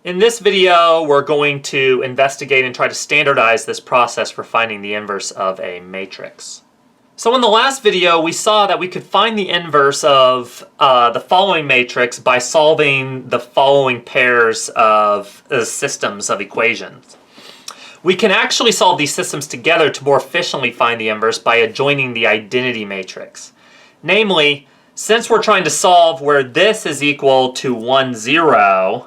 In this video, we're going to investigate and try to standardize this process for finding the inverse of a matrix. So in the last video, we saw that we could find the inverse of the following matrix by solving the following pairs of systems of equations. We can actually solve these systems together to more efficiently find the inverse by adjoining the identity matrix. Namely, since we're trying to solve where this is equal to 1, 0,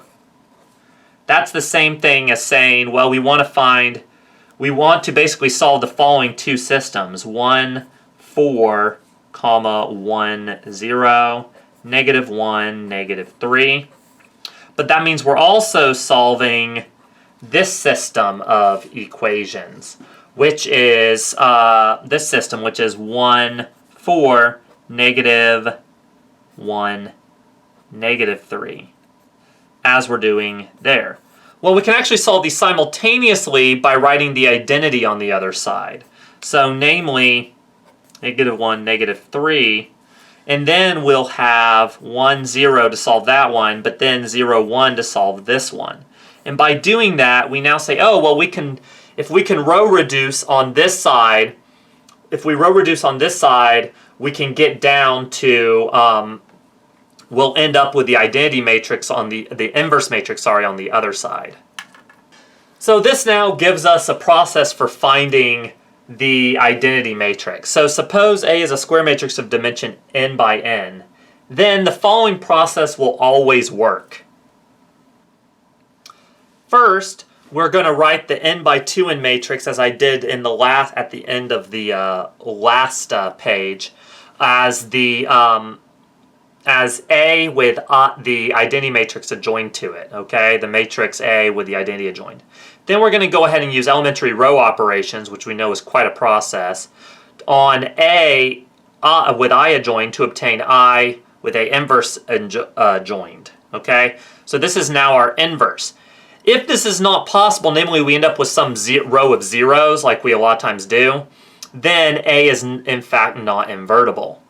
that's the same thing as saying, well, we want to basically solve the following two systems, 1, 4, comma, 1, 0, negative 1, negative 3. But that means we're also solving this system of equations, which is this system, which is 1, 4, negative 1, negative 3. As we're doing there. Well, we can actually solve these simultaneously by writing the identity on the other side. So, namely, negative 1, negative 3, and then we'll have 1, 0 to solve that one, but then 0, 1 to solve this one. And by doing that, we now say, oh, well, if we can row reduce on this side, we can get down to we'll end up with the identity matrix on the inverse matrix, on the other side. So this now gives us a process for finding the identity matrix. So suppose A is a square matrix of dimension n by n. Then the following process will always work. First, we're going to write the n by 2n matrix as I did at the end of the last page as A with the identity matrix adjoined to it, okay? The matrix A with the identity adjoined. Then we're going to go ahead and use elementary row operations, which we know is quite a process, on A with I adjoined to obtain I with A inverse adjoined, okay? So this is now our inverse. If this is not possible, namely we end up with some row of zeros like we a lot of times do, then A is in fact not invertible.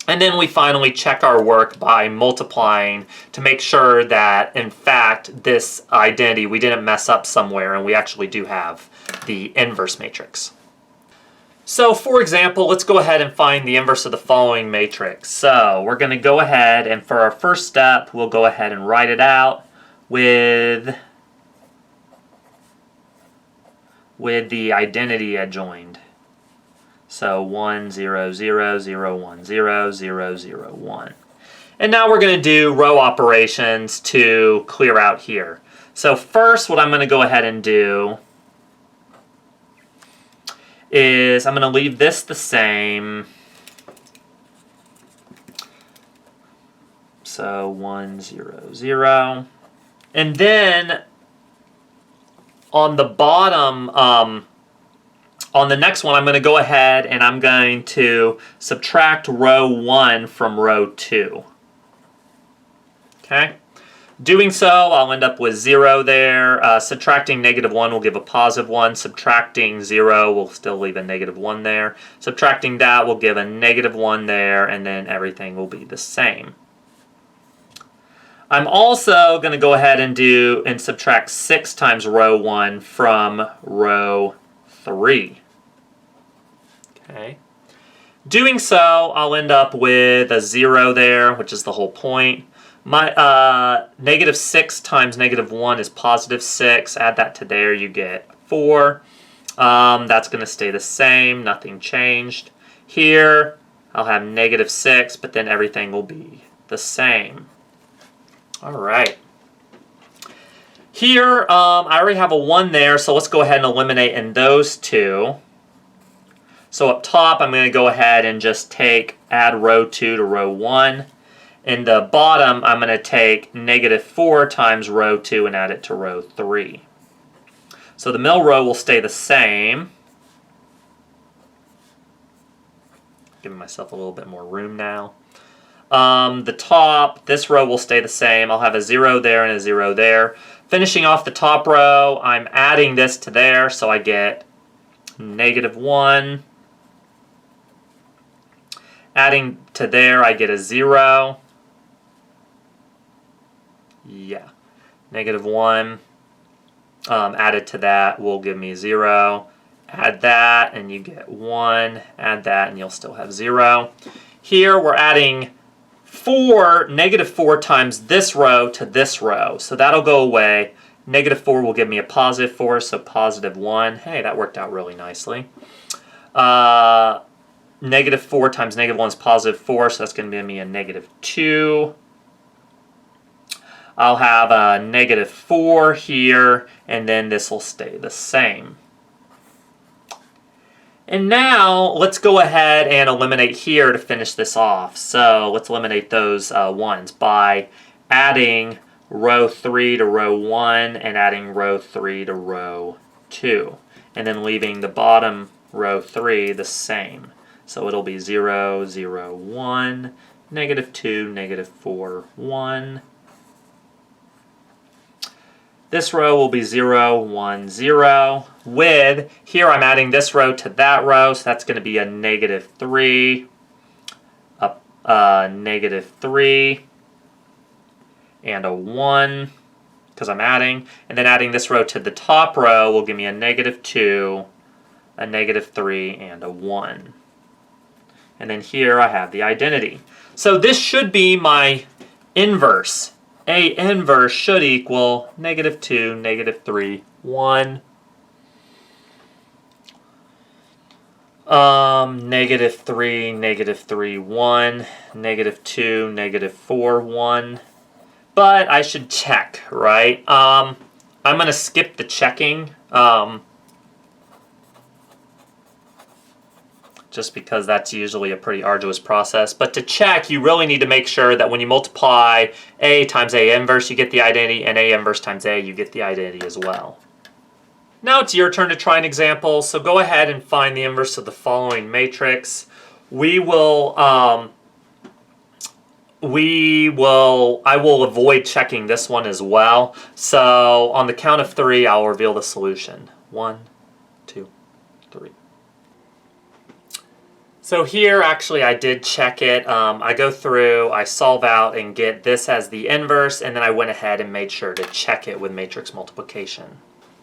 And then we finally check our work by multiplying to make sure that, in fact, this identity, we didn't mess up somewhere and we actually do have the inverse matrix. So, for example, let's go ahead and find the inverse of the following matrix. So, we're going to go ahead and for our first step, we'll go ahead and write it out with the identity adjoined. So 1, 0, 0, 0, 1, 0, 0, 0, 1. And now we're going to do row operations to clear out here. So first what I'm going to go ahead and do is I'm going to leave this the same. So 1, 0, 0. And then on the bottom, on the next one, I'm going to go ahead and I'm going to subtract row 1 from row 2. Okay? Doing so, I'll end up with 0 there. Subtracting negative 1 will give a positive 1. Subtracting 0 will still leave a negative 1 there. Subtracting that will give a negative 1 there, and then everything will be the same. I'm also going to go ahead and subtract 6 times row 1 from row 3. Okay. Doing so, I'll end up with a 0 there, which is the whole point. My negative 6 times negative 1 is positive 6. Add that to there, you get 4. That's going to stay the same, nothing changed. Here, I'll have negative 6, but then everything will be the same. All right. Here, I already have a 1 there, so let's go ahead and eliminate in those two. So up top, I'm going to go ahead and just add row 2 to row 1. In the bottom, I'm going to take negative 4 times row 2 and add it to row 3. So the middle row will stay the same. Giving myself a little bit more room now. The top, this row will stay the same. I'll have a 0 there and a 0 there. Finishing off the top row, I'm adding this to there, so I get negative 1. Adding to there, I get a 0. Yeah. negative 1 added to that will give me 0. Add that and you get 1. Add that and you'll still have 0. Here we're adding negative 4 times this row to this row. So that'll go away. Negative 4 will give me a positive 4, so positive 1. Hey, that worked out really nicely. Negative 4 times negative 1 is positive 4, so that's going to give me a negative 2. I'll have a negative 4 here, and then this will stay the same. And now, let's go ahead and eliminate here to finish this off. So let's eliminate those ones by adding row 3 to row 1 and adding row 3 to row 2. And then leaving the bottom row 3 the same. So it'll be 0, 0, 1, negative 2, negative 4, 1. This row will be 0, 1, 0. With, here I'm adding this row to that row, so that's going to be a negative 3, a negative 3, and a 1, because I'm adding. And then adding this row to the top row will give me a negative 2, a negative 3, and a 1. And then here I have the identity. So this should be my inverse. A inverse should equal negative 2, negative 3, 1. Negative 3, negative 3, 1. Negative 2, negative 4, 1. But I should check, right? I'm going to skip the checking. Just because that's usually a pretty arduous process. But to check, you really need to make sure that when you multiply A times A inverse, you get the identity, and A inverse times A, you get the identity as well. Now it's your turn to try an example, so go ahead and find the inverse of the following matrix. I will avoid checking this one as well. So on the count of 3, I'll reveal the solution. 1, 2, 3. So here, actually, I did check it. I go through, I solve out and get this as the inverse, and then I went ahead and made sure to check it with matrix multiplication.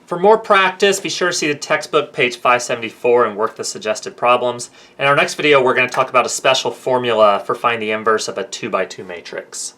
For more practice, be sure to see the textbook, page 574, and work the suggested problems. In our next video, we're going to talk about a special formula for finding the inverse of a 2 by 2 matrix.